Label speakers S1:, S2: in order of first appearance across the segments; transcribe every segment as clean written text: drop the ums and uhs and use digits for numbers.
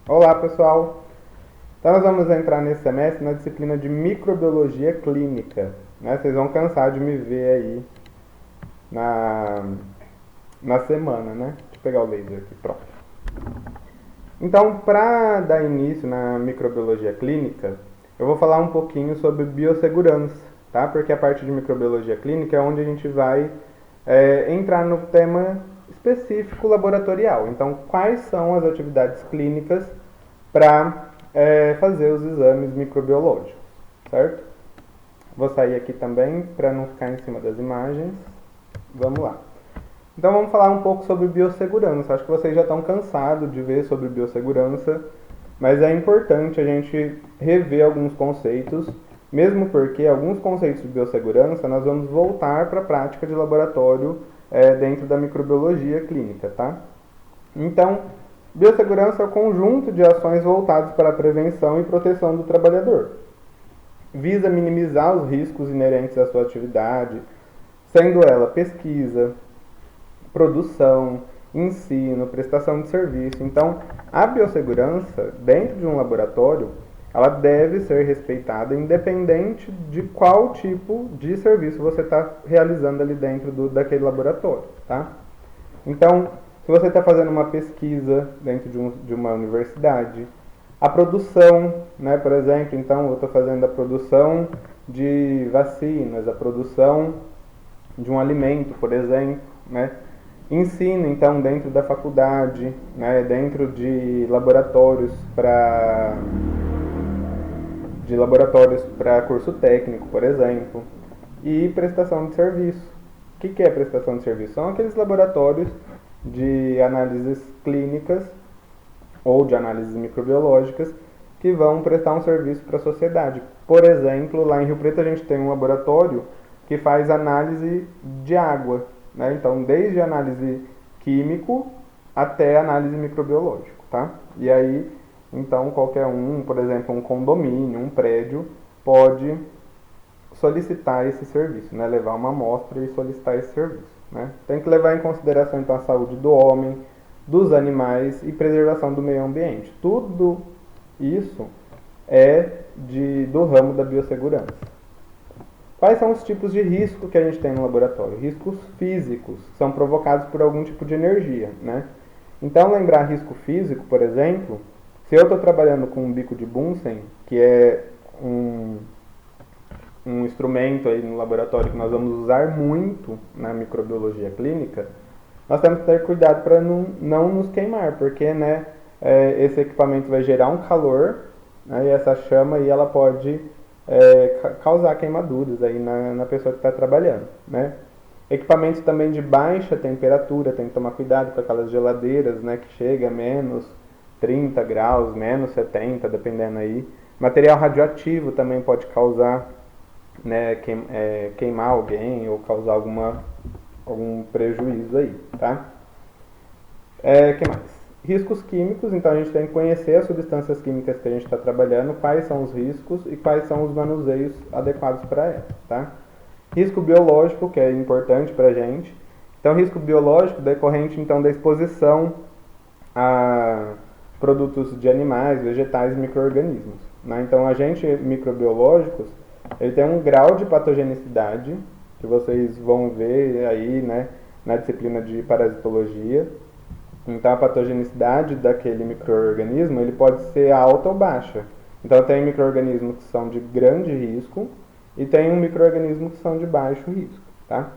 S1: Olá, pessoal! Então, nós vamos entrar nesse semestre na disciplina de microbiologia clínica. Né? Vocês vão cansar de me ver aí na, na semana, né? Deixa eu pegar o laser aqui, pronto. Então, para dar início na microbiologia clínica, eu vou falar um pouquinho sobre biossegurança, tá? Porque a parte de microbiologia clínica é onde a gente vai entrar no tema específico laboratorial. Então, quais são as atividades clínicas para fazer os exames microbiológicos, certo? Vou sair aqui também para não ficar em cima das imagens. Vamos lá. Então vamos falar um pouco sobre biossegurança. Acho que vocês já estão cansados de ver sobre biossegurança, mas é importante a gente rever alguns conceitos, mesmo porque alguns conceitos de biossegurança nós vamos voltar para a prática de laboratório dentro da microbiologia clínica, tá? Então, biossegurança é o conjunto de ações voltadas para a prevenção e proteção do trabalhador. Visa minimizar os riscos inerentes à sua atividade, sendo ela pesquisa, produção, ensino, prestação de serviço. Então, a biossegurança, dentro de um laboratório, ela deve ser respeitada independente de qual tipo de serviço você está realizando ali dentro daquele laboratório, tá? Então, se você está fazendo uma pesquisa dentro de uma universidade, a produção, né, por exemplo, então eu estou fazendo a produção de vacinas, a produção de um alimento, por exemplo, né? Ensino, então, dentro da faculdade, né, dentro de laboratórios para curso técnico, por exemplo, e prestação de serviço. O que é prestação de serviço? São aqueles laboratórios de análises clínicas ou de análises microbiológicas que vão prestar um serviço para a sociedade. Por exemplo, lá em Rio Preto a gente tem um laboratório que faz análise de água, né? Então, desde análise químico até análise microbiológica, tá? E aí, então, qualquer um, por exemplo, um condomínio, um prédio, pode solicitar esse serviço, né? Levar uma amostra e solicitar esse serviço, né? Tem que levar em consideração, então, a saúde do homem, dos animais e preservação do meio ambiente. Tudo isso é do ramo da biossegurança. Quais são os tipos de risco que a gente tem no laboratório? Riscos físicos, que são provocados por algum tipo de energia, né? Então, lembrar risco físico, por exemplo, se eu estou trabalhando com um bico de Bunsen, que é um instrumento aí no laboratório que nós vamos usar muito na microbiologia clínica, nós temos que ter cuidado para não nos queimar, porque, né, esse equipamento vai gerar um calor, né, e essa chama aí ela pode causar queimaduras aí na pessoa que está trabalhando, né? Equipamentos também de baixa temperatura, tem que tomar cuidado com aquelas geladeiras, né, que chega a menos 30 graus, menos 70, dependendo aí. Material radioativo também pode causar, né, queimar alguém ou causar algum prejuízo aí, tá? Que mais? Riscos químicos, então a gente tem que conhecer as substâncias químicas que a gente está trabalhando, quais são os riscos e quais são os manuseios adequados para elas, tá? Risco biológico, que é importante para a gente. Então, risco biológico decorrente então da exposição a produtos de animais, vegetais e micro-organismos, né? Então, agentes microbiológicos, ele tem um grau de patogenicidade, que vocês vão ver aí, né, na disciplina de parasitologia. Então, a patogenicidade daquele micro-organismo, ele pode ser alta ou baixa. Então, tem micro-organismos que são de grande risco e tem um micro-organismo que são de baixo risco, tá?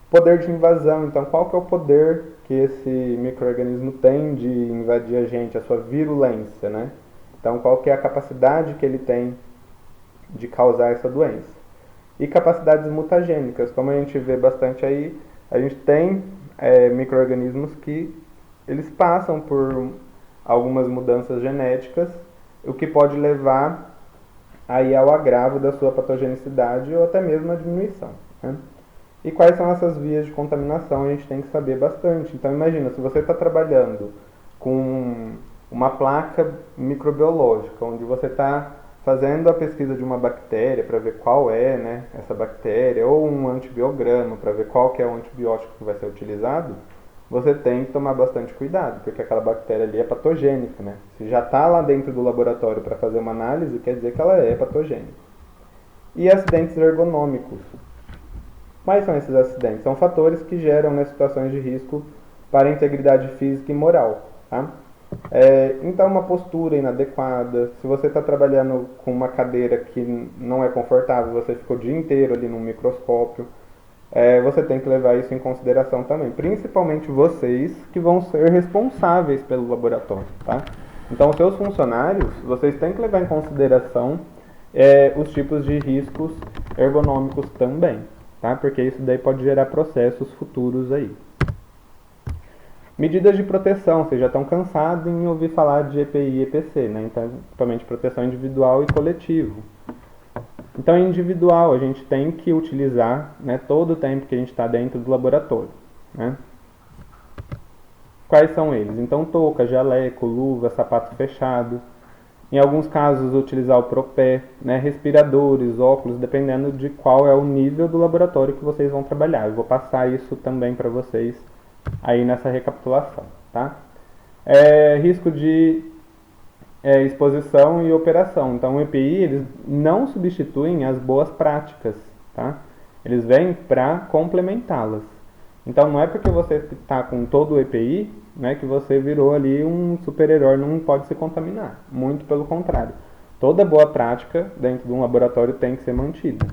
S1: Poder de invasão, então, qual que é o poder que esse micro-organismo tem de invadir a gente, a sua virulência, né? Então, qual que é a capacidade que ele tem de causar essa doença? E capacidades mutagênicas, como a gente vê bastante aí, a gente tem micro-organismos que eles passam por algumas mudanças genéticas, o que pode levar aí ao agravo da sua patogenicidade ou até mesmo a diminuição, né? E quais são essas vias de contaminação, a gente tem que saber bastante. Então imagina, se você está trabalhando com uma placa microbiológica, onde você está fazendo a pesquisa de uma bactéria para ver qual é, né, essa bactéria, ou um antibiograma para ver qual que é o antibiótico que vai ser utilizado, você tem que tomar bastante cuidado, porque aquela bactéria ali é patogênica, né? Se já está lá dentro do laboratório para fazer uma análise, quer dizer que ela é patogênica. E acidentes ergonômicos. Quais são esses acidentes? São fatores que geram, né, situações de risco para a integridade física e moral. Tá? Então, uma postura inadequada, se você está trabalhando com uma cadeira que não é confortável, você ficou o dia inteiro ali no microscópio, você tem que levar isso em consideração também. Principalmente vocês que vão ser responsáveis pelo laboratório. Tá? Então, os seus funcionários, vocês têm que levar em consideração os tipos de riscos ergonômicos também. Tá? Porque isso daí pode gerar processos futuros aí. Medidas de proteção, vocês já estão cansados em ouvir falar de EPI e EPC, né? Então, principalmente proteção individual e coletivo. Então, individual, a gente tem que utilizar, né, todo o tempo que a gente está dentro do laboratório. Né? Quais são eles? Então, touca, jaleco, luva, sapato fechado. Em alguns casos, utilizar o propé, né, respiradores, óculos, dependendo de qual é o nível do laboratório que vocês vão trabalhar. Eu vou passar isso também para vocês aí nessa recapitulação. Tá? Risco de exposição e operação. Então, o EPI, eles não substituem as boas práticas. Tá? Eles vêm para complementá-las. Então, não é porque você está com todo o EPI, né, que você virou ali um super-herói, não pode se contaminar. Muito pelo contrário. Toda boa prática dentro de um laboratório tem que ser mantida.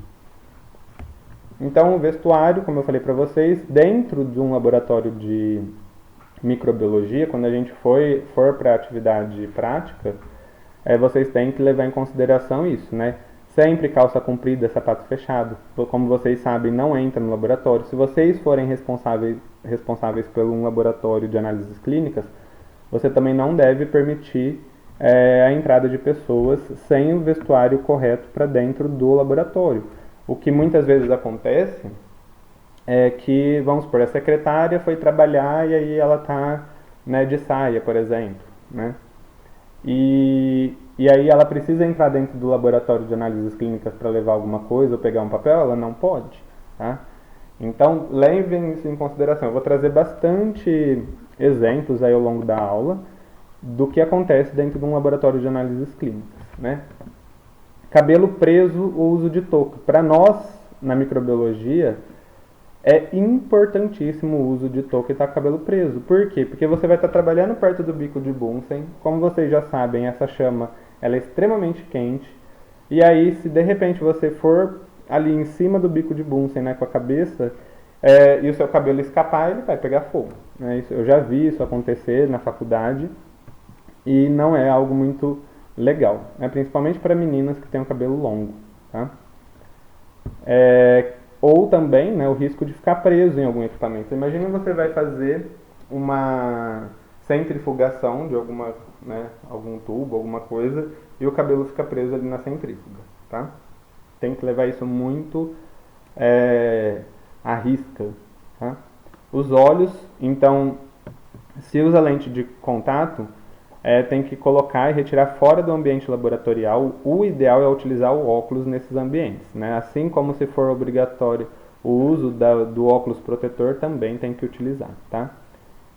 S1: Então, o vestuário, como eu falei para vocês, dentro de um laboratório de microbiologia, quando a gente for para a atividade prática, vocês têm que levar em consideração isso, né? Sempre calça comprida, sapato fechado. Como vocês sabem, não entra no laboratório. Se vocês forem responsáveis por um laboratório de análises clínicas, você também não deve permitir a entrada de pessoas sem o vestuário correto para dentro do laboratório. O que muitas vezes acontece é que, vamos supor, a secretária foi trabalhar e aí ela está, né, de saia, por exemplo, né? E aí ela precisa entrar dentro do laboratório de análises clínicas para levar alguma coisa ou pegar um papel, ela não pode. Tá? Então, levem isso em consideração. Eu vou trazer bastante exemplos aí ao longo da aula do que acontece dentro de um laboratório de análises clínicas. Né? Cabelo preso, o uso de touca. Para nós, na microbiologia, é importantíssimo o uso de touca e estar com o cabelo preso. Por quê? Porque você vai estar trabalhando perto do bico de Bunsen. Como vocês já sabem, essa chama ela é extremamente quente. E aí, se de repente você for ali em cima do bico de Bunsen, né, com a cabeça, e o seu cabelo escapar, ele vai pegar fogo. Né? Eu já vi isso acontecer na faculdade e não é algo muito legal. Né? Principalmente para meninas que têm o cabelo longo. Tá? Ou também, né, o risco de ficar preso em algum equipamento. Imagina você vai fazer uma centrifugação de algum tubo, alguma coisa, e o cabelo fica preso ali na centrífuga. Tá? Tem que levar isso muito à risca. Tá? Os olhos, então, se usa lente de contato, tem que colocar e retirar fora do ambiente laboratorial. O ideal é utilizar o óculos nesses ambientes. Né? Assim como se for obrigatório o uso do óculos protetor, também tem que utilizar. Tá?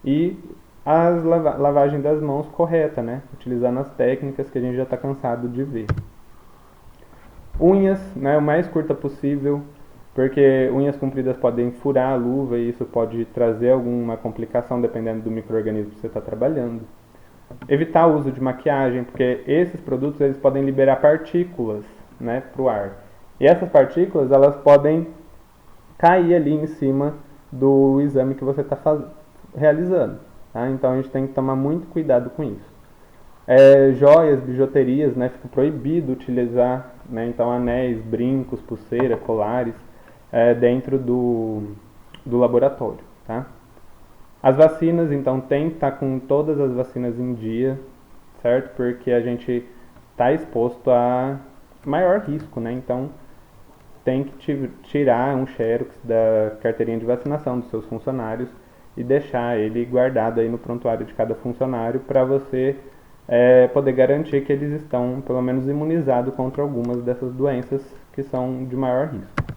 S1: E a lavagem das mãos correta, né? Utilizando as técnicas que a gente já está cansado de ver. Unhas, né, o mais curta possível, porque unhas compridas podem furar a luva e isso pode trazer alguma complicação dependendo do micro-organismo que você está trabalhando. Evitar o uso de maquiagem, porque esses produtos eles podem liberar partículas, né, para o ar. E essas partículas elas podem cair ali em cima do exame que você está realizando. Tá? Então a gente tem que tomar muito cuidado com isso. Joias, bijuterias, né, fica proibido utilizar, né, então anéis, brincos, pulseira, colares dentro do laboratório. Tá? As vacinas, então, tem que estar com todas as vacinas em dia, certo? Porque a gente está exposto a maior risco, né? Então, tem que tirar um xerox da carteirinha de vacinação dos seus funcionários e deixar ele guardado aí no prontuário de cada funcionário para você poder garantir que eles estão, pelo menos, imunizados contra algumas dessas doenças que são de maior risco.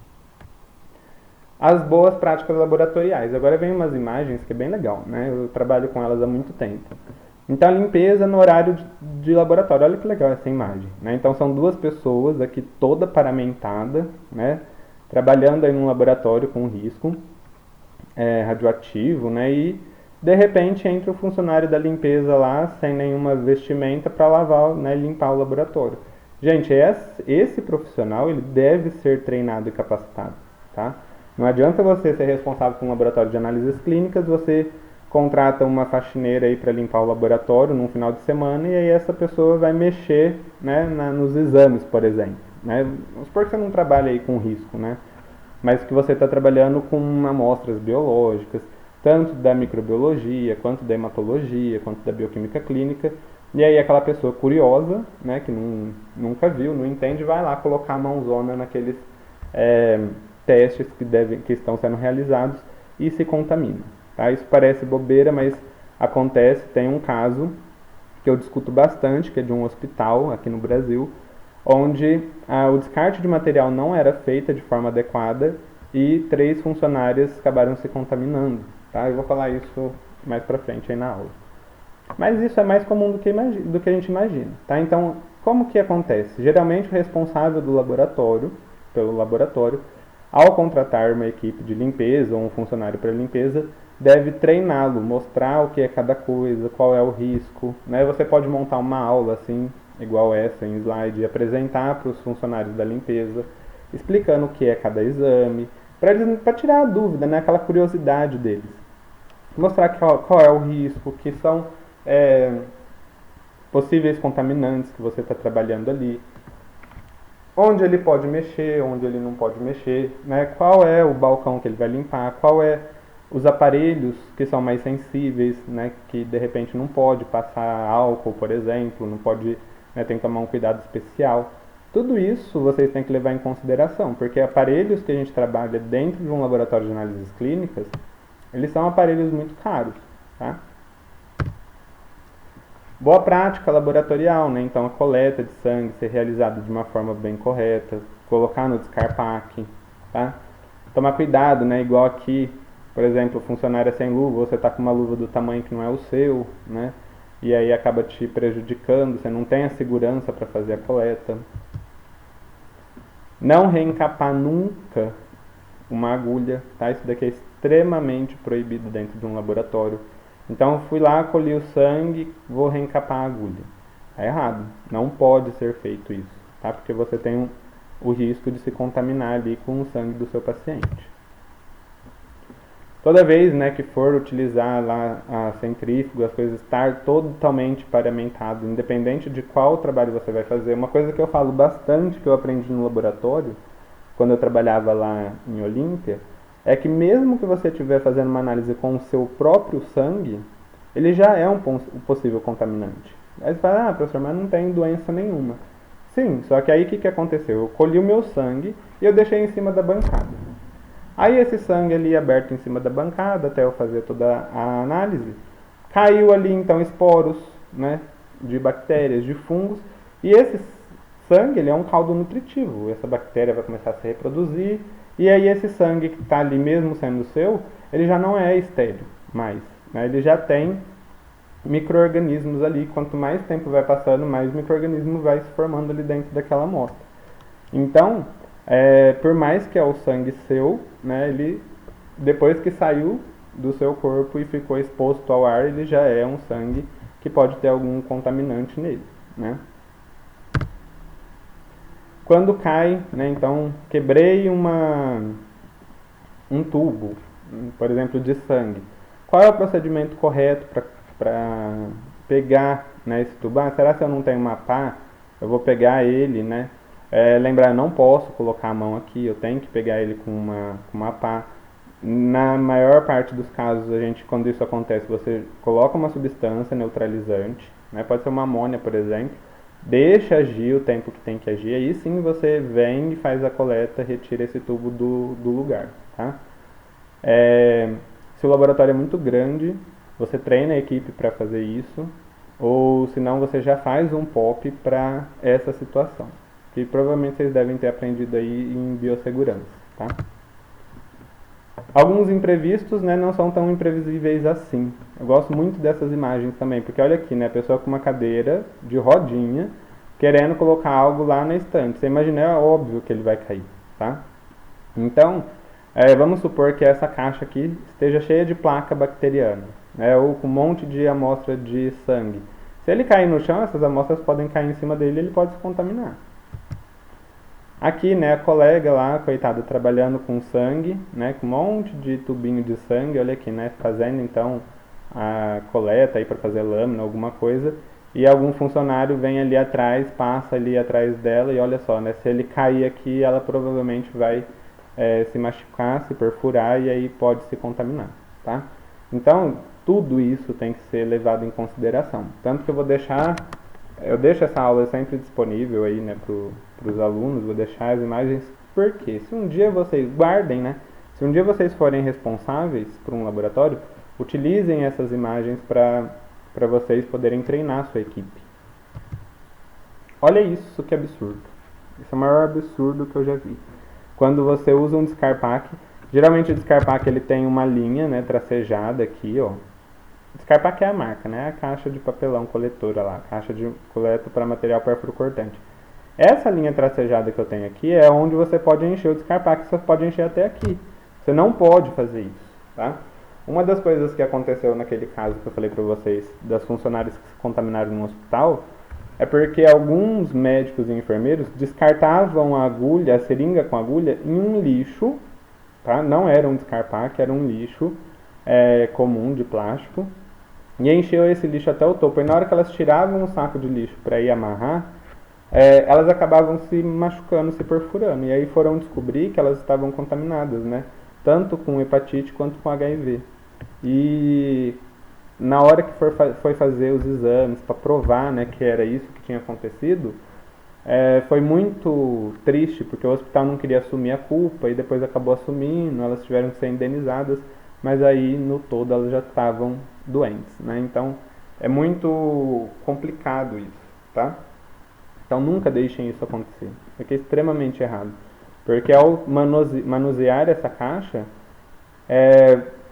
S1: as boas práticas laboratoriais. Agora vem umas imagens que é bem legal, né? Eu trabalho com elas há muito tempo. Então, a limpeza no horário de laboratório. Olha que legal essa imagem, né? Então, são duas pessoas aqui toda paramentada, né? Trabalhando aí num laboratório com risco radioativo, né? E, de repente, entra o funcionário da limpeza lá, sem nenhuma vestimenta, para lavar, né? Limpar o laboratório. Gente, esse profissional, ele deve ser treinado e capacitado, tá? Não adianta você ser responsável por um laboratório de análises clínicas, você contrata uma faxineira aí para limpar o laboratório num final de semana e aí essa pessoa vai mexer, né, nos exames, por exemplo, né? Vamos supor que você não trabalha aí com risco, né? Mas que você está trabalhando com amostras biológicas, tanto da microbiologia, quanto da hematologia, quanto da bioquímica clínica, e aí aquela pessoa curiosa, né, que nunca viu, não entende, vai lá colocar a mãozona naqueles testes que estão sendo realizados e se contamina. Tá? Isso parece bobeira, mas acontece. Tem um caso que eu discuto bastante, que é de um hospital aqui no Brasil, onde o descarte de material não era feito de forma adequada e 3 funcionárias acabaram se contaminando. Tá? Eu vou falar isso mais pra frente aí na aula. Mas isso é mais comum do que a gente imagina. Tá? Então, como que acontece? Geralmente o responsável do laboratório, pelo laboratório, ao contratar uma equipe de limpeza ou um funcionário para limpeza, deve treiná-lo, mostrar o que é cada coisa, qual é o risco. Né? Você pode montar uma aula assim, igual essa em slide, e apresentar para os funcionários da limpeza, explicando o que é cada exame, para tirar a dúvida, né? Aquela curiosidade deles. Mostrar qual é o risco, que são possíveis contaminantes que você está trabalhando ali, onde ele pode mexer, onde ele não pode mexer, né? Qual é o balcão que ele vai limpar, qual é os aparelhos que são mais sensíveis, né? Que de repente não pode passar álcool, por exemplo, não pode, né? Tem que tomar um cuidado especial. Tudo isso vocês têm que levar em consideração, porque aparelhos que a gente trabalha dentro de um laboratório de análises clínicas, eles são aparelhos muito caros, tá? Boa prática laboratorial, né? Então a coleta de sangue ser realizada de uma forma bem correta, colocar no descarpaque, tá? Tomar cuidado, né? Igual aqui, por exemplo, o funcionário é sem luva, você está com uma luva do tamanho que não é o seu, né? E aí acaba te prejudicando, você não tem a segurança para fazer a coleta. Não reencapar nunca uma agulha, tá? Isso daqui é extremamente proibido dentro de um laboratório. Então eu fui lá, colhi o sangue, vou reencapar a agulha. É errado, não pode ser feito isso, tá? Porque você tem o risco de se contaminar ali com o sangue do seu paciente. Toda vez, né, que for utilizar lá a centrífuga, as coisas estar totalmente paramentado, independente de qual trabalho você vai fazer. Uma coisa que eu falo bastante, que eu aprendi no laboratório, quando eu trabalhava lá em Olímpia, é que mesmo que você estiver fazendo uma análise com o seu próprio sangue, ele já é um possível contaminante. Aí você fala, professor, mas não tem doença nenhuma. Sim, só que aí o que aconteceu? Eu colhi o meu sangue e eu deixei em cima da bancada. Aí esse sangue ali aberto em cima da bancada, até eu fazer toda a análise, caiu ali então esporos, né, de bactérias, de fungos, e esse sangue ele é um caldo nutritivo. Essa bactéria vai começar a se reproduzir, e aí esse sangue que está ali mesmo sendo seu, ele já não é estéril mais, né? Ele já tem micro-organismos ali. Quanto mais tempo vai passando, mais micro-organismo vai se formando ali dentro daquela amostra. Então, por mais que é o sangue seu, né, ele, depois que saiu do seu corpo e ficou exposto ao ar, ele já é um sangue que pode ter algum contaminante nele, né? Quando cai, né, então quebrei um tubo, por exemplo, de sangue. Qual é o procedimento correto para pegar, né, esse tubo? Será que eu não tenho uma pá? Eu vou pegar ele, né? Lembrar, eu não posso colocar a mão aqui, eu tenho que pegar ele com uma pá. Na maior parte dos casos, quando isso acontece, você coloca uma substância neutralizante, né? Pode ser uma amônia, por exemplo, deixa agir o tempo que tem que agir, aí sim você vem e faz a coleta, retira esse tubo do lugar, tá? Se o laboratório é muito grande, você treina a equipe para fazer isso, ou se não, você já faz um POP para essa situação, que provavelmente vocês devem ter aprendido aí em biossegurança, tá? Alguns imprevistos, né, não são tão imprevisíveis assim. Eu gosto muito dessas imagens também, porque olha aqui, né, a pessoa com uma cadeira de rodinha, querendo colocar algo lá na estante. Você imagina, é óbvio que ele vai cair, tá? Então, vamos supor que essa caixa aqui esteja cheia de placa bacteriana, né, ou com um monte de amostra de sangue. Se ele cair no chão, essas amostras podem cair em cima dele e ele pode se contaminar. Aqui, né, a colega lá, coitada, trabalhando com sangue, né, com um monte de tubinho de sangue, olha aqui, né, fazendo então a coleta aí para fazer lâmina, alguma coisa, e algum funcionário vem ali atrás, passa ali atrás dela e olha só, né, se ele cair aqui, ela provavelmente vai se machucar, se perfurar e aí pode se contaminar, tá? Então, tudo isso tem que ser levado em consideração. Tanto que eu deixo essa aula sempre disponível aí, né, para os alunos, vou deixar as imagens, porque se um dia vocês guardem, né, se um dia vocês forem responsáveis por um laboratório, utilizem essas imagens para vocês poderem treinar a sua equipe. Olha isso, que absurdo. Esse é o maior absurdo que eu já vi. Quando você usa um Descarpac, geralmente o Descarpac ele tem uma linha, né, tracejada aqui, ó. Descarpac é a marca, né, a caixa de papelão coletora lá, caixa de coleta para material perfuro-cortante. Essa linha tracejada que eu tenho aqui é onde você pode encher o Descarpac, você pode encher até aqui. Você não pode fazer isso, tá? Uma das coisas que aconteceu naquele caso que eu falei para vocês, das funcionárias que se contaminaram no hospital, é porque alguns médicos e enfermeiros descartavam a agulha, a seringa com agulha, em um lixo, tá? Não era um Descarpac, era um lixo comum de plástico, e encheu esse lixo até o topo. E na hora que elas tiravam o saco de lixo para ir amarrar, elas acabavam se machucando, se perfurando. E aí foram descobrir que elas estavam contaminadas, né? Tanto com hepatite quanto com HIV. E na hora que foi fazer os exames para provar, né, que era isso que tinha acontecido, foi muito triste, porque o hospital não queria assumir a culpa e depois acabou assumindo, elas tiveram que ser indenizadas, mas aí no todo elas já estavam doentes, né? Então é muito complicado isso, tá? Então nunca deixem isso acontecer, porque é extremamente errado. Porque ao manusear essa caixa,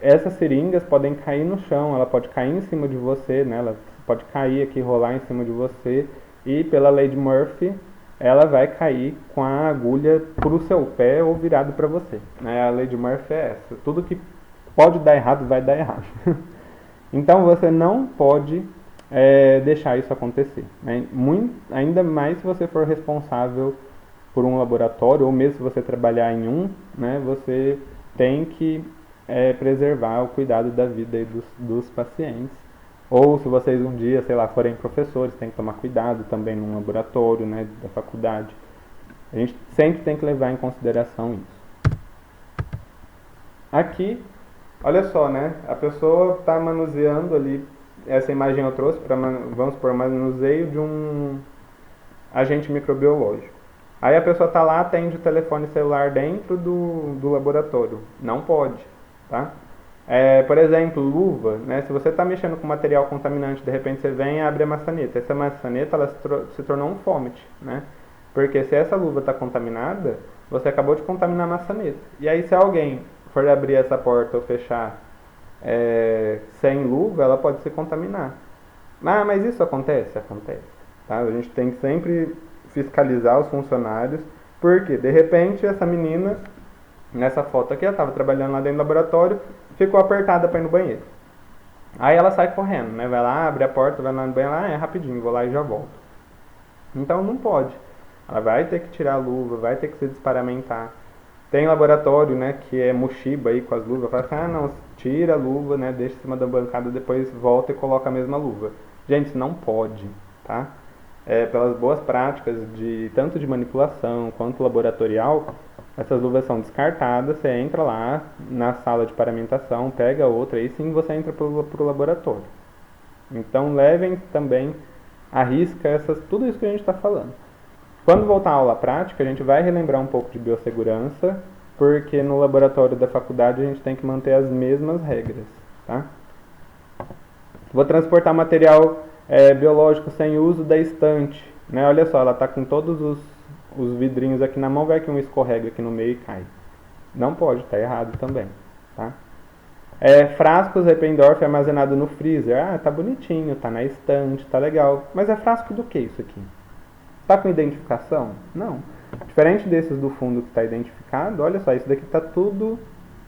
S1: essas seringas podem cair no chão, ela pode cair em cima de você, né? Ela pode cair aqui, rolar em cima de você, e pela lei de Murphy, ela vai cair com a agulha pro seu pé ou virado para você, né? A lei de Murphy é essa, tudo que pode dar errado, vai dar errado. Então você não pode deixar isso acontecer, né? Ainda mais se você for responsável por um laboratório, ou mesmo se você trabalhar em um, né? Você tem que preservar o cuidado da vida aí dos pacientes. Ou se vocês um dia, sei lá, forem professores, tem que tomar cuidado também num laboratório, né, da faculdade. A gente sempre tem que levar em consideração isso. Aqui, olha só, né, a pessoa está manuseando ali, essa imagem eu trouxe para, vamos supor, manuseio de um agente microbiológico. Aí a pessoa está lá, atende o telefone celular dentro do laboratório. Não pode, tá? Por exemplo, luva, né? Se você está mexendo com material contaminante, de repente você vem e abre a maçaneta. Essa maçaneta ela se tornou um fomet, né? Porque se essa luva está contaminada, você acabou de contaminar a maçaneta. E aí se alguém for abrir essa porta ou fechar sem luva, ela pode se contaminar. Ah, mas isso acontece? Acontece. Tá? A gente tem que sempre fiscalizar os funcionários, porque de repente essa menina, nessa foto aqui, ela estava trabalhando lá dentro do laboratório, ficou apertada para ir no banheiro. Aí ela sai correndo, né? Vai lá, abre a porta, vai lá no banheiro, rapidinho, vou lá e já volto. Então não pode. Ela vai ter que tirar a luva, vai ter que se desparamentar. Tem laboratório, né, que é Mochiba aí com as luvas, fala assim, não, tira a luva, né, deixa em cima da bancada, depois volta e coloca a mesma luva. Gente, isso não pode, tá? Pelas boas práticas de tanto de manipulação quanto laboratorial, essas luvas são descartadas, você entra lá na sala de paramentação, pega outra, aí sim você entra para o laboratório. Então levem também à risca tudo isso que a gente está falando. Quando voltar à aula prática, a gente vai relembrar um pouco de biossegurança, porque no laboratório da faculdade a gente tem que manter as mesmas regras, tá? Vou transportar material biológico sem uso da estante, né? Olha só, ela está com todos os vidrinhos aqui na mão, vai que um escorrega aqui no meio e cai. Não pode, está errado também. tá? Frascos Eppendorf armazenado no freezer. Ah, tá bonitinho, tá na estante, tá legal. Mas é frasco do que isso aqui? Tá com identificação? Não. Diferente desses do fundo que está identificado, olha só, isso daqui está tudo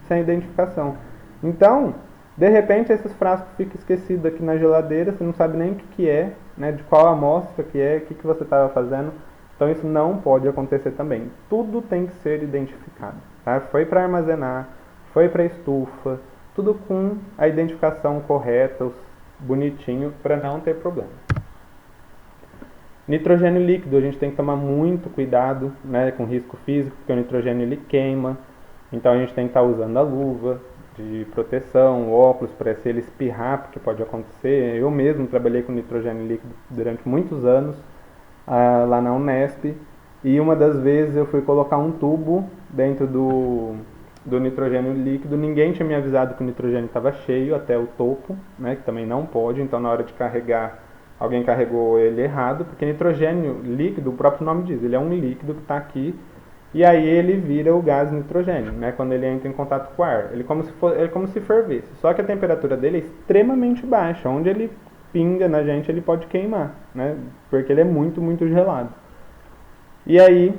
S1: sem identificação. Então, de repente, esses frascos ficam esquecidos aqui na geladeira, você não sabe nem o que é, né, de qual amostra que é, o que você estava fazendo. Então, isso não pode acontecer também. Tudo tem que ser identificado. Tá? Foi para armazenar, foi para estufa, tudo com a identificação correta, bonitinho, para não ter problema. Nitrogênio líquido, a gente tem que tomar muito cuidado, né, com risco físico, porque o nitrogênio ele queima. Então a gente tem que estar usando a luva de proteção, óculos para se ele espirrar, porque pode acontecer. Eu mesmo trabalhei com nitrogênio líquido durante muitos anos lá na Unesp, e uma das vezes eu fui colocar um tubo dentro do nitrogênio líquido. Ninguém tinha me avisado que o nitrogênio estava cheio até o topo, né, que também não pode. Então na hora de carregar, alguém carregou ele errado, porque nitrogênio líquido, o próprio nome diz, ele é um líquido que está aqui, e aí ele vira o gás nitrogênio, né, quando ele entra em contato com o ar. Ele é como se fervesse, só que a temperatura dele é extremamente baixa, onde ele pinga na gente ele pode queimar, né, porque ele é muito, muito gelado. E aí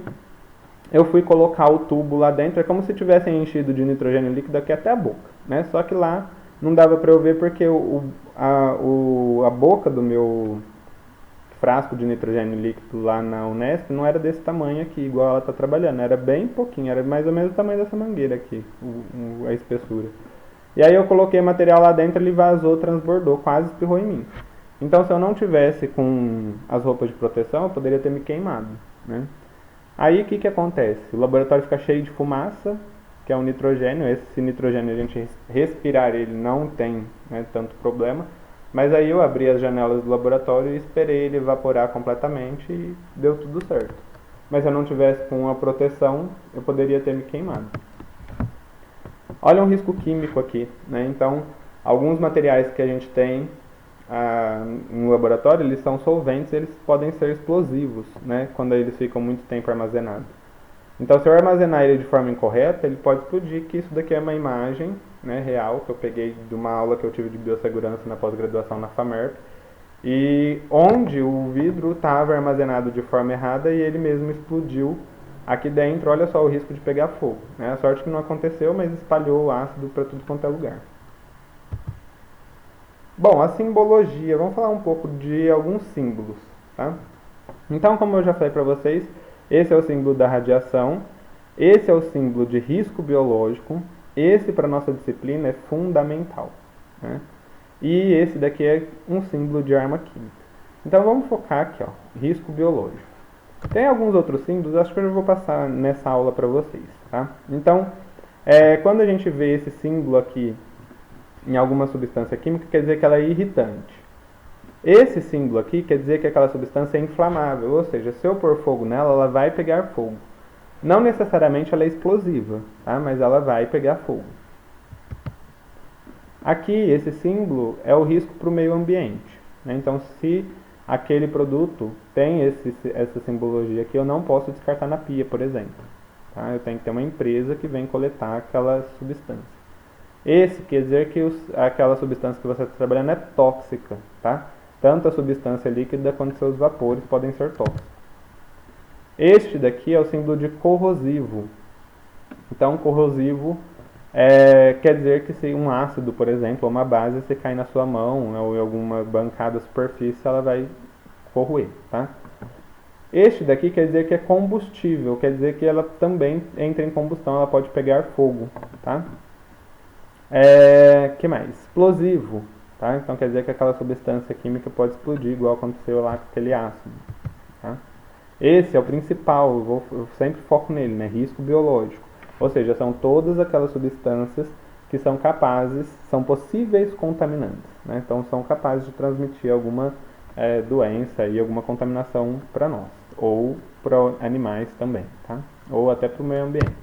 S1: eu fui colocar o tubo lá dentro, é como se tivessem enchido de nitrogênio líquido aqui até a boca, né, só que lá não dava para eu ver porque a boca do meu frasco de nitrogênio líquido lá na Unesp não era desse tamanho aqui, igual ela está trabalhando. Era bem pouquinho, era mais ou menos o tamanho dessa mangueira aqui, a espessura. E aí eu coloquei material lá dentro, ele vazou, transbordou, quase espirrou em mim. Então se eu não tivesse com as roupas de proteção, eu poderia ter me queimado, né? Aí o que acontece? O laboratório fica cheio de fumaça, que é o nitrogênio. Esse nitrogênio, a gente respirar ele não tem, né, tanto problema. Mas aí eu abri as janelas do laboratório e esperei ele evaporar completamente e deu tudo certo. Mas se eu não tivesse com a proteção, eu poderia ter me queimado. Olha um risco químico aqui, né? Então, alguns materiais que a gente tem no laboratório, eles são solventes, eles podem ser explosivos, né, quando eles ficam muito tempo armazenados. Então, se eu armazenar ele de forma incorreta, ele pode explodir, que isso daqui é uma imagem, né, real, que eu peguei de uma aula que eu tive de biossegurança na pós-graduação na FAMERP, e onde o vidro estava armazenado de forma errada e ele mesmo explodiu aqui dentro. Olha só o risco de pegar fogo, né? A sorte que não aconteceu, mas espalhou o ácido para tudo quanto é lugar. Bom, a simbologia, vamos falar um pouco de alguns símbolos, tá? Então, como eu já falei para vocês, esse é o símbolo da radiação, esse é o símbolo de risco biológico, esse para nossa disciplina é fundamental, né? E esse daqui é um símbolo de arma química. Então vamos focar aqui, ó, risco biológico. Tem alguns outros símbolos, acho que eu vou passar nessa aula para vocês, tá? Então, quando a gente vê esse símbolo aqui em alguma substância química, quer dizer que ela é irritante. Esse símbolo aqui quer dizer que aquela substância é inflamável, ou seja, se eu pôr fogo nela, ela vai pegar fogo. Não necessariamente ela é explosiva, tá? Mas ela vai pegar fogo. Aqui, esse símbolo é o risco para o meio ambiente, né? Então, se aquele produto tem essa simbologia aqui, eu não posso descartar na pia, por exemplo, tá? Eu tenho que ter uma empresa que vem coletar aquela substância. Esse quer dizer que aquela substância que você está trabalhando é tóxica, tá? Tanto a substância líquida quanto seus vapores podem ser tóxicos. Este daqui é o símbolo de corrosivo. Então, corrosivo quer dizer que se um ácido, por exemplo, ou uma base, se cair na sua mão ou em alguma bancada superfície, ela vai corroer, tá? Este daqui quer dizer que é combustível, quer dizer que ela também entra em combustão, ela pode pegar fogo, tá? Que mais? Explosivo, tá? Então quer dizer que aquela substância química pode explodir, igual aconteceu lá com aquele ácido, tá? Esse é o principal, eu sempre foco nele, né? Risco biológico. Ou seja, são todas aquelas substâncias que são capazes, são possíveis contaminantes, né? Então são capazes de transmitir alguma doença e alguma contaminação para nós, ou para animais também, tá? Ou até para o meio ambiente.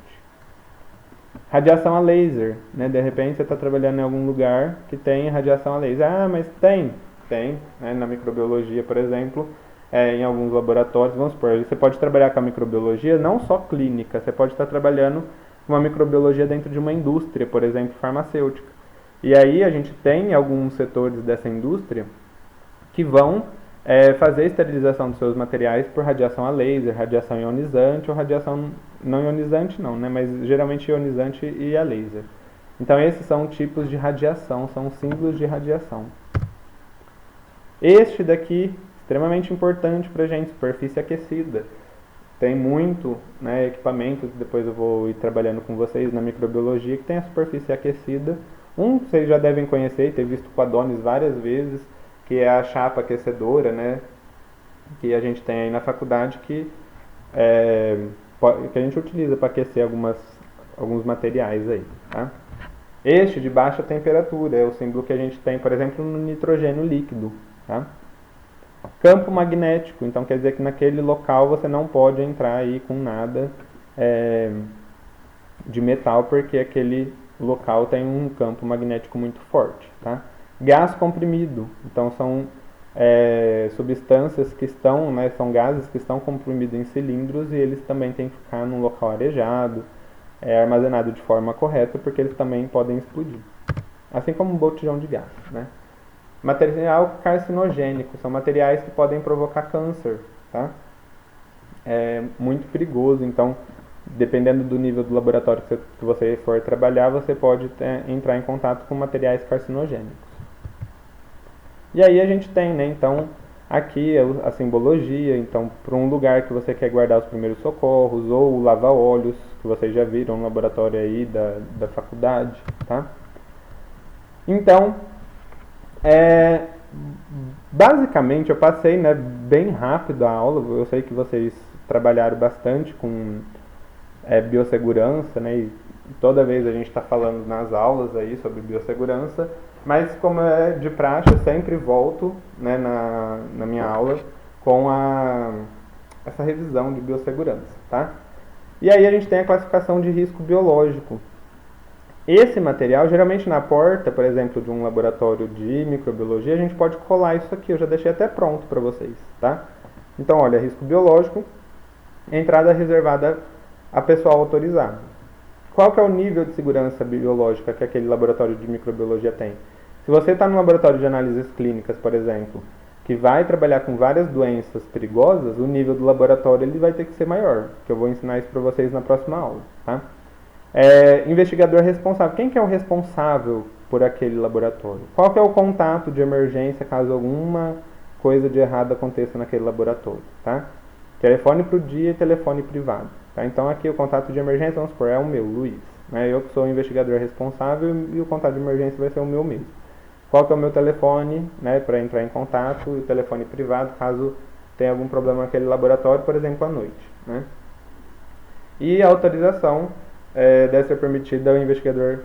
S1: Radiação a laser, né? De repente você está trabalhando em algum lugar que tem radiação a laser. Ah, mas tem, né? Na microbiologia, por exemplo, em alguns laboratórios, vamos supor, você pode trabalhar com a microbiologia não só clínica, você pode estar trabalhando uma microbiologia dentro de uma indústria, por exemplo, farmacêutica. E aí a gente tem alguns setores dessa indústria que vão fazer a esterilização dos seus materiais por radiação a laser, radiação ionizante ou radiação não ionizante não, né, mas geralmente ionizante e a laser. Então esses são tipos de radiação, são símbolos de radiação. Este daqui, extremamente importante para a gente, superfície aquecida. Tem muito, né, equipamento, que depois eu vou ir trabalhando com vocês na microbiologia, que tem a superfície aquecida. Vocês já devem conhecer e ter visto com a Adonis várias vezes, que é a chapa aquecedora, né, que a gente tem aí na faculdade, que a gente utiliza para aquecer alguns materiais aí, tá? Este de baixa temperatura é o símbolo que a gente tem, por exemplo, no nitrogênio líquido, tá? Campo magnético, então quer dizer que naquele local você não pode entrar aí com nada de metal, porque aquele local tem um campo magnético muito forte, tá? Gás comprimido, então são substâncias que estão, né, são gases que estão comprimidos em cilindros e eles também têm que ficar num local arejado, armazenado de forma correta, porque eles também podem explodir. Assim como um botijão de gás, né? Material carcinogênico, são materiais que podem provocar câncer, tá? É muito perigoso, então, dependendo do nível do laboratório que você for trabalhar, você pode entrar em contato com materiais carcinogênicos. E aí a gente tem, né, então, aqui a simbologia, então, para um lugar que você quer guardar os primeiros socorros, ou o lava-óleos, que vocês já viram no laboratório aí da faculdade, tá? Então, basicamente eu passei, né, bem rápido a aula. Eu sei que vocês trabalharam bastante com biossegurança, né, e toda vez a gente está falando nas aulas aí sobre biossegurança, mas como é de praxe, eu sempre volto, né, na minha aula com essa revisão de biossegurança, tá? E aí a gente tem a classificação de risco biológico. Esse material, geralmente na porta, por exemplo, de um laboratório de microbiologia, a gente pode colar isso aqui. Eu já deixei até pronto para vocês, tá? Então, olha, risco biológico, entrada reservada a pessoal autorizado. Qual que é o nível de segurança biológica que aquele laboratório de microbiologia tem? Se você está num laboratório de análises clínicas, por exemplo, que vai trabalhar com várias doenças perigosas, o nível do laboratório ele vai ter que ser maior, que eu vou ensinar isso para vocês na próxima aula, tá? Investigador responsável. Quem que é o responsável por aquele laboratório? Qual que é o contato de emergência caso alguma coisa de errado aconteça naquele laboratório, tá? Telefone para o dia e telefone privado, tá? Então aqui o contato de emergência, vamos supor, é o meu, Luiz, né? Eu que sou o investigador responsável e o contato de emergência vai ser o meu mesmo. Qual que é o meu telefone, né, para entrar em contato, e o telefone privado caso tenha algum problema naquele laboratório, por exemplo, à noite, né? E a autorização deve ser permitida ao investigador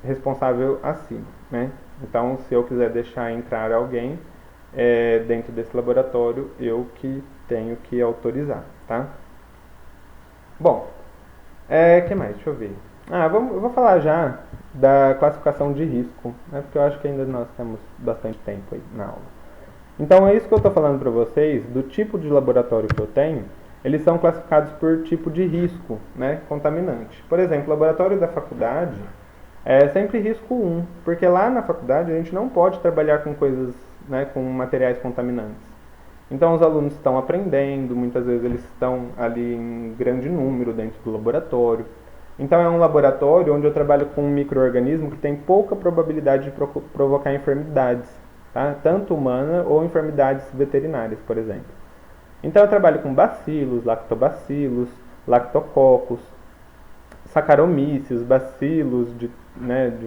S1: responsável acima, né? Então, se eu quiser deixar entrar alguém dentro desse laboratório, eu que tenho que autorizar, tá? Bom, que mais? Deixa eu ver. Eu vou falar já da classificação de risco, né? Porque eu acho que ainda nós temos bastante tempo aí na aula. Então, é isso que eu estou falando para vocês, do tipo de laboratório que eu tenho. Eles são classificados por tipo de risco, né, contaminante. Por exemplo, o laboratório da faculdade é sempre risco 1, porque lá na faculdade a gente não pode trabalhar com coisas, né, com materiais contaminantes. Então os alunos estão aprendendo, muitas vezes eles estão ali em grande número dentro do laboratório. Então é um laboratório onde eu trabalho com um micro-organismo que tem pouca probabilidade de provocar enfermidades, tá? Tanto humana ou enfermidades veterinárias, por exemplo. Então eu trabalho com bacilos, lactobacilos, lactococos, saccharomyces, bacilos de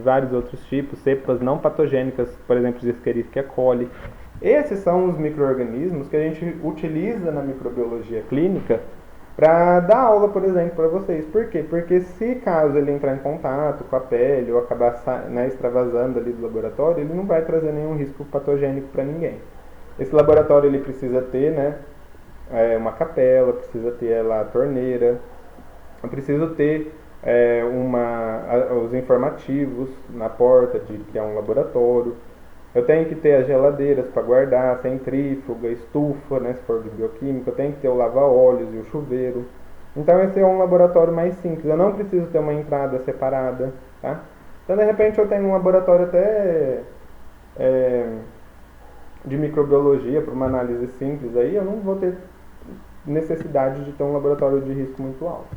S1: vários outros tipos, cepas não patogênicas, por exemplo, de Escherichia coli. Esses são os micro-organismos que a gente utiliza na microbiologia clínica para dar aula, por exemplo, para vocês. Por quê? Porque se caso ele entrar em contato com a pele ou acabar extravasando ali do laboratório, ele não vai trazer nenhum risco patogênico para ninguém. Esse laboratório ele precisa ter, né, uma capela, precisa ter lá a torneira, eu preciso ter os informativos na porta de que é um laboratório, eu tenho que ter as geladeiras para guardar, centrífuga, estufa, né, se for de bioquímica, eu tenho que ter o lava-óleos e o chuveiro. Então esse é um laboratório mais simples, eu não preciso ter uma entrada separada, tá? Então de repente eu tenho um laboratório até de microbiologia para uma análise simples aí, eu não vou ter necessidade de ter um laboratório de risco muito alto.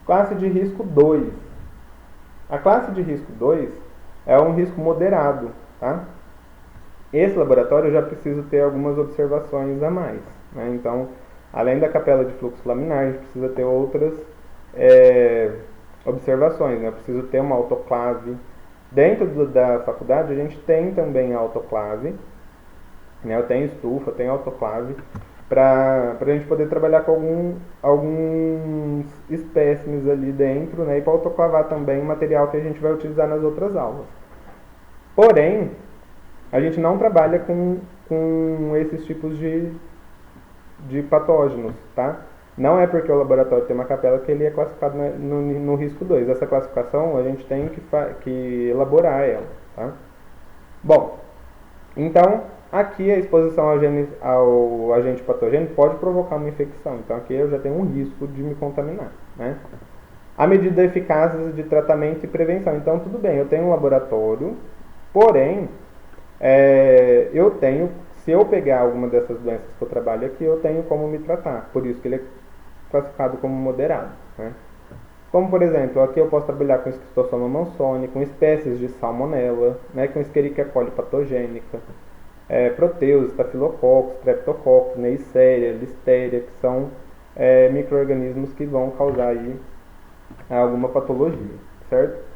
S1: Classe de risco 2. A classe de risco 2 é um risco moderado, tá? Esse laboratório eu já preciso ter algumas observações a mais, né? Então, além da capela de fluxo laminar, a gente precisa ter outras observações, né? Eu preciso ter uma autoclave. Dentro da faculdade a gente tem também a autoclave, né? Eu tenho estufa, tenho autoclave, para a gente poder trabalhar com alguns espécimes ali dentro, né? E para autoclavar também o material que a gente vai utilizar nas outras aulas. Porém, a gente não trabalha com esses tipos de patógenos, tá? Não é porque o laboratório tem uma capela que ele é classificado no risco 2. Essa classificação a gente tem que elaborar ela, tá? Bom, então aqui a exposição ao agente patogênico pode provocar uma infecção. Então aqui eu já tenho um risco de me contaminar, né? A medida eficaz de tratamento e prevenção. Então tudo bem, eu tenho um laboratório, porém eu tenho, se eu pegar alguma dessas doenças que eu trabalho aqui, eu tenho como me tratar. Por isso que ele é classificado como moderado, né? Como, por exemplo, aqui eu posso trabalhar com Schistossoma mansoni, com espécies de salmonella, né, com Escherichia coli patogênica, proteus, estafilococcus, streptococcus, neisseria, listeria, que são micro-organismos que vão causar aí alguma patologia, certo?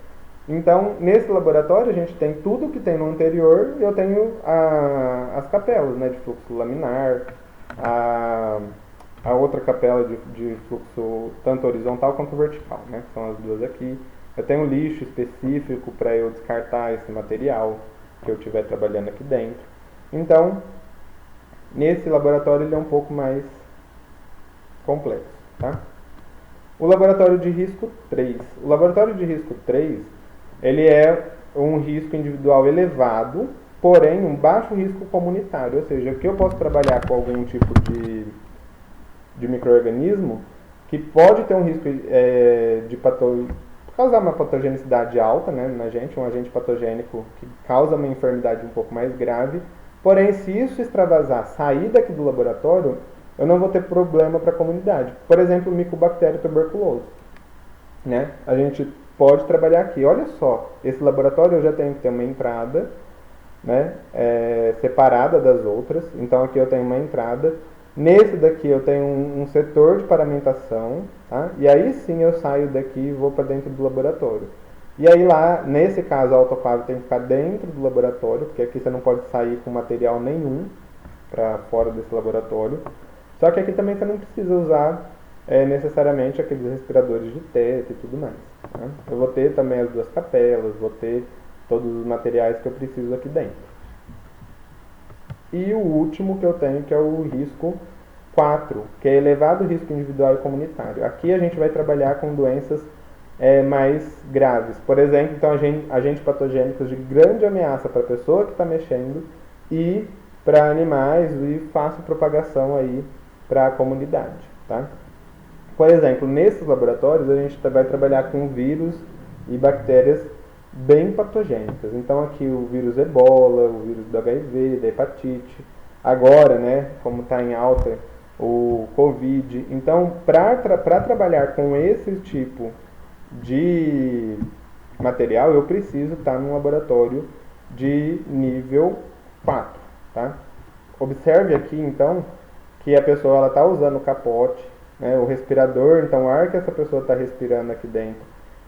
S1: Então, nesse laboratório a gente tem tudo que tem no anterior e eu tenho as capelas, né, de fluxo laminar, a outra capela de fluxo tanto horizontal quanto vertical, né, que são as duas aqui. Eu tenho um lixo específico para eu descartar esse material que eu estiver trabalhando aqui dentro. Então, nesse laboratório ele é um pouco mais complexo, tá? O laboratório de risco 3. O laboratório de risco 3, ele é um risco individual elevado, porém um baixo risco comunitário, ou seja, que eu posso trabalhar com algum tipo de micro-organismo que pode ter um risco de causar uma patogenicidade alta, né, na gente, um agente patogênico que causa uma enfermidade um pouco mais grave, porém se isso extravasar, sair daqui do laboratório, eu não vou ter problema para a comunidade. Por exemplo, Mycobacterium tuberculosis, né? A gente pode trabalhar aqui. Olha só, esse laboratório eu já tenho que ter uma entrada, né, separada das outras. Então aqui eu tenho uma entrada. Nesse daqui eu tenho um setor de paramentação, tá? E aí sim eu saio daqui e vou para dentro do laboratório. E aí lá, nesse caso, a autoclave tem que ficar dentro do laboratório, porque aqui você não pode sair com material nenhum para fora desse laboratório. Só que aqui também você não precisa usar necessariamente aqueles respiradores de teto e tudo mais, né? Eu vou ter também as duas capelas, vou ter todos os materiais que eu preciso aqui dentro. E o último que eu tenho, que é o risco 4, que é elevado risco individual e comunitário. Aqui a gente vai trabalhar com doenças mais graves. Por exemplo, então, agentes patogênicos de grande ameaça para a pessoa que está mexendo e para animais e fácil propagação aí para a comunidade, tá? Por exemplo, nesses laboratórios a gente vai trabalhar com vírus e bactérias bem patogênicas. Então aqui o vírus Ebola, o vírus do HIV, da hepatite, agora, né, como está em alta, o Covid. Então, para trabalhar com esse tipo de material, eu preciso estar num laboratório de nível 4, tá? Observe aqui, então, que a pessoa está usando o capote, né, o respirador, então o ar que essa pessoa está respirando aqui dentro,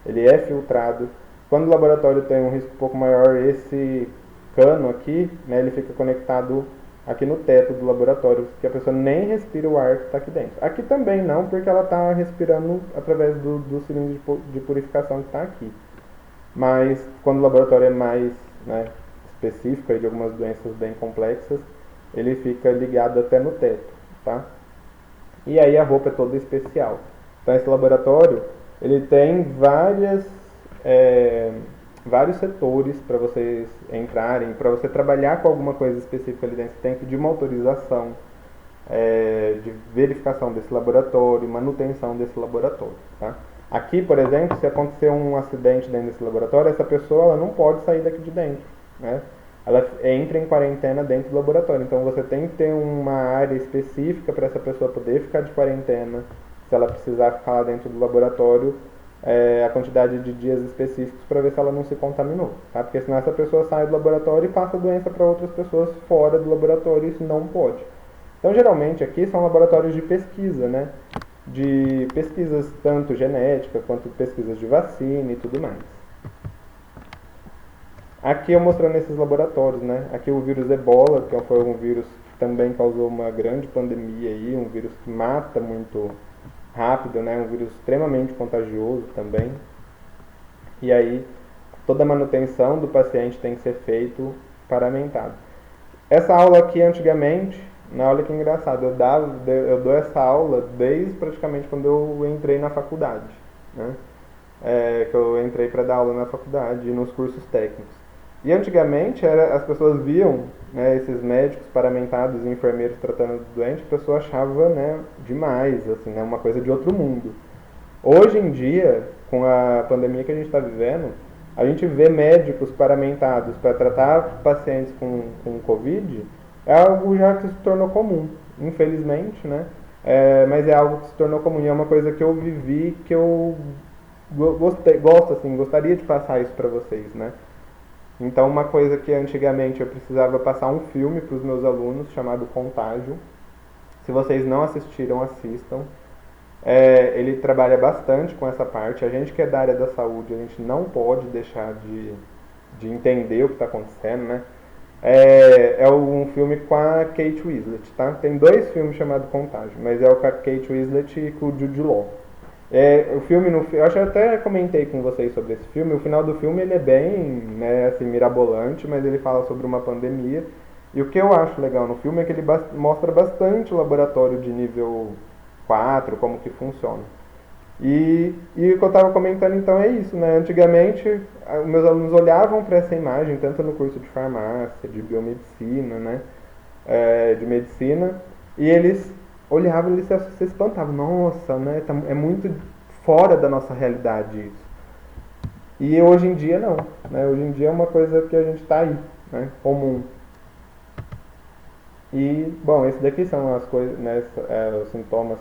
S1: ele é filtrado. Quando o laboratório tem um risco um pouco maior, esse cano aqui, né, ele fica conectado aqui no teto do laboratório, que a pessoa nem respira o ar que está aqui dentro. Aqui também não, porque ela está respirando através do cilindro de purificação que está aqui. Mas quando o laboratório é mais, né, específico aí de algumas doenças bem complexas, ele fica ligado até no teto, tá? E aí a roupa é toda especial. Então esse laboratório, ele tem vários setores para vocês entrarem, para você trabalhar com alguma coisa específica ali dentro. Você tem que pedir uma autorização. de verificação desse laboratório, manutenção desse laboratório. Tá? Aqui, por exemplo, se acontecer um acidente dentro desse laboratório, essa pessoa ela não pode sair daqui de dentro. Né? Ela entra em quarentena dentro do laboratório. Então você tem que ter uma área específica para essa pessoa poder ficar de quarentena. Se ela precisar ficar lá dentro do laboratório, a quantidade de dias específicos para ver se ela não se contaminou. Tá? Porque senão essa pessoa sai do laboratório e passa a doença para outras pessoas fora do laboratório e isso não pode. Então geralmente aqui são laboratórios de pesquisa, né? De pesquisas tanto genética quanto pesquisas de vacina e tudo mais. Aqui eu mostrando esses laboratórios, né? Aqui o vírus Ebola, que foi um vírus que também causou uma grande pandemia aí, um vírus que mata muito rápido, né? Um vírus extremamente contagioso também. E aí toda a manutenção do paciente tem que ser feito paramentado. Essa aula aqui antigamente, olha que engraçado, eu dou essa aula desde praticamente quando eu entrei na faculdade, né? Que eu entrei para dar aula na faculdade e nos cursos técnicos. E antigamente as pessoas viam, né, esses médicos paramentados e enfermeiros tratando do doente, a pessoa achava, né, demais, assim, né, uma coisa de outro mundo. Hoje em dia, com a pandemia que a gente está vivendo, a gente vê médicos paramentados para tratar pacientes com Covid, é algo já que se tornou comum, infelizmente, né? Mas é algo que se tornou comum e é uma coisa que eu vivi, que eu gostaria de passar isso para vocês, né? Então, uma coisa que antigamente eu precisava passar um filme para os meus alunos chamado Contágio. Se vocês não assistiram, assistam. Ele trabalha bastante com essa parte. A gente que é da área da saúde, a gente não pode deixar de entender o que está acontecendo, né? É um filme com a Kate Winslet, tá? Tem 2 filmes chamados Contágio, mas é o com a Kate Winslet e com o Jude Law. O filme, eu acho que eu até comentei com vocês sobre esse filme. O final do filme ele é bem, né, assim, mirabolante, mas ele fala sobre uma pandemia. E o que eu acho legal no filme é que ele mostra bastante o laboratório de nível 4, como que funciona. E o que eu estava comentando então é isso, né? Antigamente, meus alunos olhavam para essa imagem, tanto no curso de farmácia, de biomedicina, né? De medicina, e eles olhavam e se espantavam. Nossa, né? É muito fora da nossa realidade isso. E hoje em dia não, né? Hoje em dia é uma coisa que a gente está aí, né? Comum. E, bom, esses daqui são as coisas, né? Os sintomas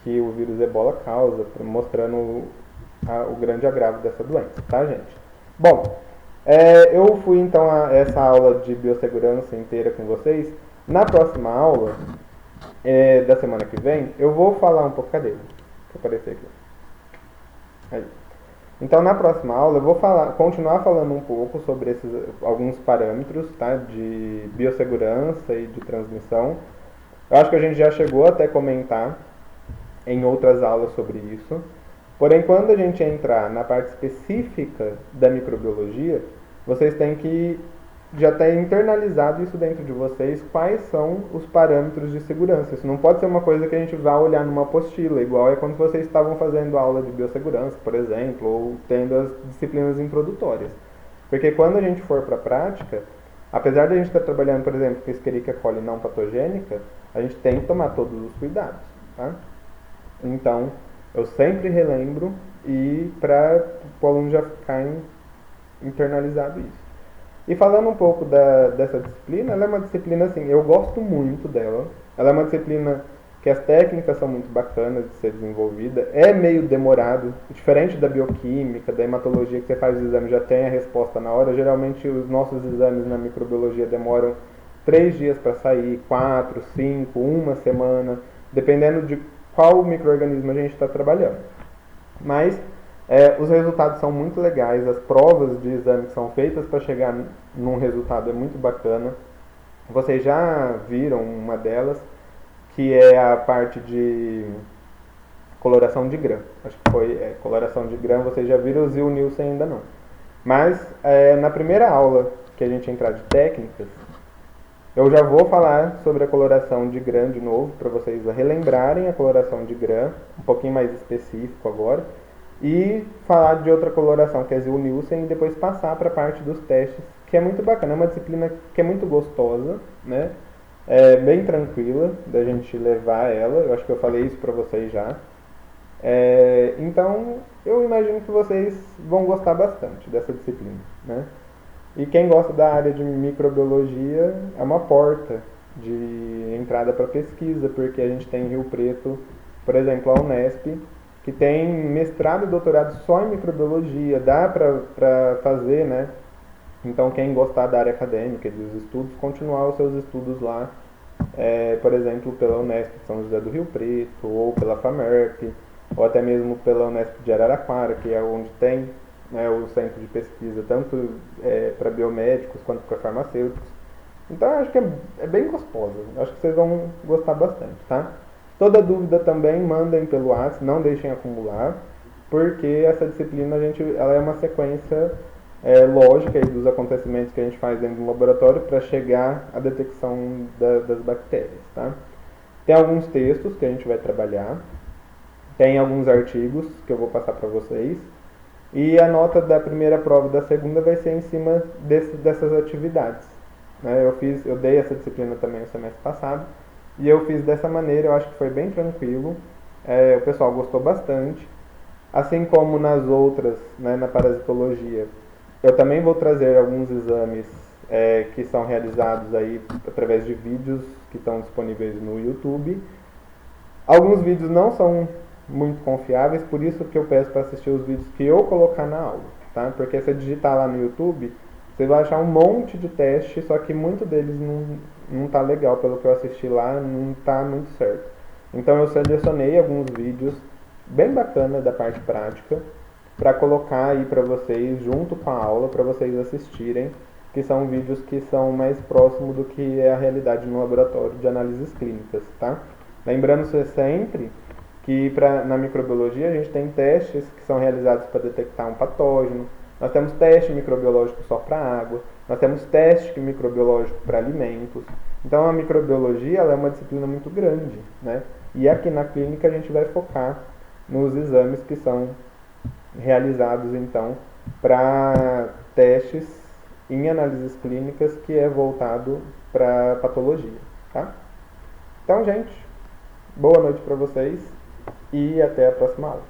S1: que o vírus Ebola causa, mostrando o grande agravo dessa doença, tá, gente? Bom, eu fui então a essa aula de biossegurança inteira com vocês. Na próxima aula, da semana que vem, eu vou falar um pouco. Cadê? Deixa eu aparecer aqui. Aí. Então, na próxima aula, eu vou continuar falando um pouco sobre alguns parâmetros, tá, de biossegurança e de transmissão. Eu acho que a gente já chegou até a comentar em outras aulas sobre isso. Porém, quando a gente entrar na parte específica da microbiologia, vocês têm que já ter internalizado isso dentro de vocês, quais são os parâmetros de segurança. Isso não pode ser uma coisa que a gente vá olhar numa apostila, igual é quando vocês estavam fazendo aula de biossegurança, por exemplo, ou tendo as disciplinas introdutórias. Porque quando a gente for para a prática, apesar de a gente estar trabalhando, por exemplo, com Escherichia coli não patogênica, a gente tem que tomar todos os cuidados, tá? Então, eu sempre relembro e para o aluno já ficar internalizado isso. E falando um pouco dessa disciplina, ela é uma disciplina assim, eu gosto muito dela. Ela é uma disciplina que as técnicas são muito bacanas de ser desenvolvida. É meio demorado, diferente da bioquímica, da hematologia, que você faz o exame e já tem a resposta na hora. Geralmente os nossos exames na microbiologia demoram 3 dias para sair, 4, 5, 1 semana, dependendo de qual micro-organismo a gente está trabalhando. Mas os resultados são muito legais, as provas de exame que são feitas para chegar num resultado é muito bacana. Vocês já viram uma delas, que é a parte de coloração de Gram. Acho que foi coloração de Gram, vocês já viram, o Zil Nielsen ainda não. Mas na primeira aula que a gente entrar de técnicas, eu já vou falar sobre a coloração de Gram de novo, para vocês relembrarem a coloração de Gram, um pouquinho mais específico agora, e falar de outra coloração, que é Zil Nielsen, e depois passar para a parte dos testes, que é muito bacana, é uma disciplina que é muito gostosa, né? é bem tranquila da gente levar ela, eu acho que eu falei isso para vocês já. Então, eu imagino que vocês vão gostar bastante dessa disciplina, né? E quem gosta da área de microbiologia é uma porta de entrada para pesquisa, porque a gente tem em Rio Preto, por exemplo, a Unesp, que tem mestrado e doutorado só em microbiologia, dá para fazer, né? Então, quem gostar da área acadêmica e dos estudos, continuar os seus estudos lá, por exemplo, pela Unesp de São José do Rio Preto, ou pela FAMERP, ou até mesmo pela Unesp de Araraquara, que é onde tem, né, o centro de pesquisa, tanto para biomédicos quanto para farmacêuticos. Então, eu acho que é bem gostosa. Eu acho que vocês vão gostar bastante, tá? Toda dúvida também mandem pelo WhatsApp, não deixem acumular, porque essa disciplina ela é uma sequência lógica aí dos acontecimentos que a gente faz dentro do laboratório para chegar à detecção das bactérias, tá? Tem alguns textos que a gente vai trabalhar, tem alguns artigos que eu vou passar para vocês, e a nota da primeira prova e da segunda vai ser em cima dessas atividades, né? Eu dei essa disciplina também no semestre passado, e eu fiz dessa maneira, eu acho que foi bem tranquilo, o pessoal gostou bastante, assim como nas outras, né, na parasitologia. Eu também vou trazer alguns exames que são realizados aí através de vídeos que estão disponíveis no YouTube. Alguns vídeos não são muito confiáveis, por isso que eu peço para assistir os vídeos que eu colocar na aula, tá? Porque se você digitar lá no YouTube, você vai achar um monte de teste, só que muito deles não tá legal, pelo que eu assisti lá, não tá muito certo. Então eu selecionei alguns vídeos bem bacana da parte prática para colocar aí para vocês junto com a aula para vocês assistirem, que são vídeos que são mais próximos do que é a realidade no laboratório de análises clínicas, tá? Lembrando sempre que na microbiologia a gente tem testes que são realizados para detectar um patógeno, nós temos teste microbiológico só para água, nós temos teste microbiológico para alimentos. Então a microbiologia ela é uma disciplina muito grande, né? E aqui na clínica a gente vai focar nos exames que são realizados então para testes em análises clínicas que é voltado para patologia, tá? Então, gente, boa noite para vocês e até a próxima aula.